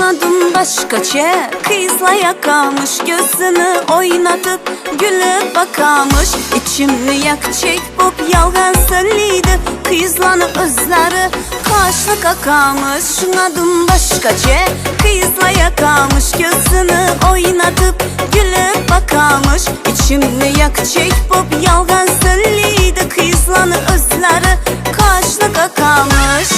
Şınadım başkaça, kızla yakamış, gözünü oynatıp gülüp bakamış. İçimni yakçek bop yalgan söyleydi, kızlanı özleri kaşlık akamış. Şınadım başkaça, kızla yakamış, gözünü oynatıp gülüp bakamış. İçimni yakçek bop yalgan söyleydi, kızlanı özleri kaşlık akamış.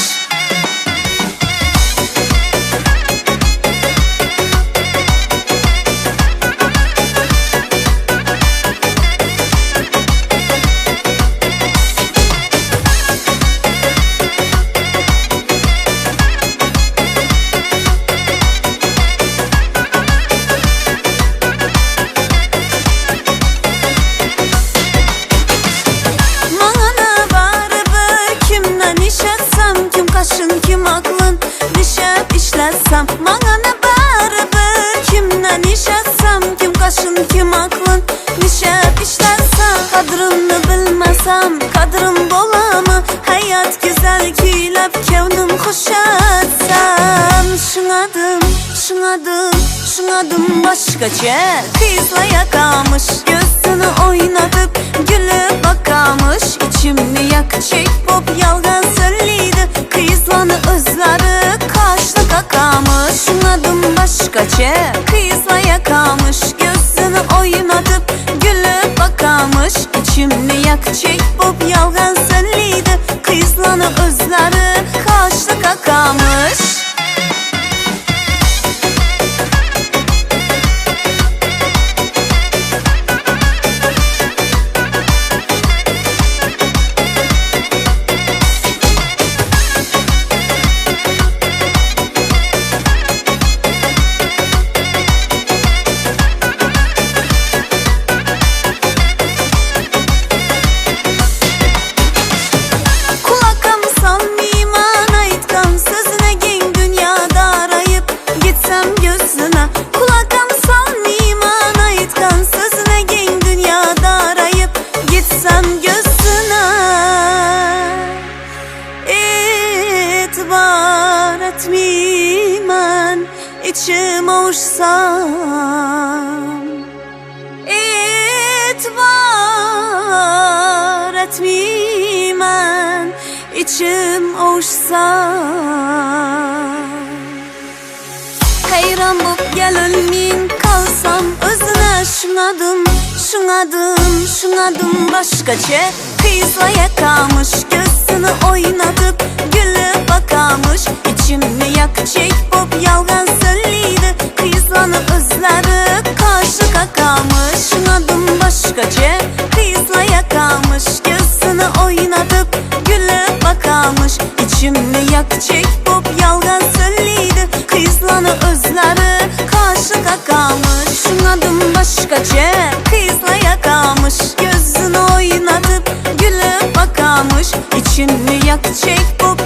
Kim aklın dişep işletsem, bana ne baribir. Kimden iş etsem, kim kaşın kim aklın dişep işletsem. Kadrımını bilmesem kadrım bolamı, hayat güzel küylep kevnim hoş etsem. Şınadım başkaça, kızla yakamış, gözünü oynatıp gülüp bakamış. İçimni yakçek bop yalgan söyleydi, kızlanı özleri kaşlık akamış. Şınadım başkaça, kızla yakamış, gözünü oynatıp gülüp bakamış. İçimni yakçek bop yalgan söyleydi, kızlanı özleri kaşlık akamış. Etmeymen içim olsam, itibar etmeymen içim olsam. Hayran bop gelilmin kalsam özüne. Şınadım başkaça, kızla yakamış, gözünü oynatıp gülüp bakamış. İçimni yakçek bop yalgan söyleydi, kızlanı özleri kaşlık akamış. Şınadım başkaça, kızla yakamış, gözünü oynatıp gülüp bakamış. İçimni yakçek bop yalgan söyleydi, kızlanı özleri kaşlık akamış. Şınadım başkaça, kızla yakamış, gözünü oynatıp gülüp bakamış. İçimni yakçek bop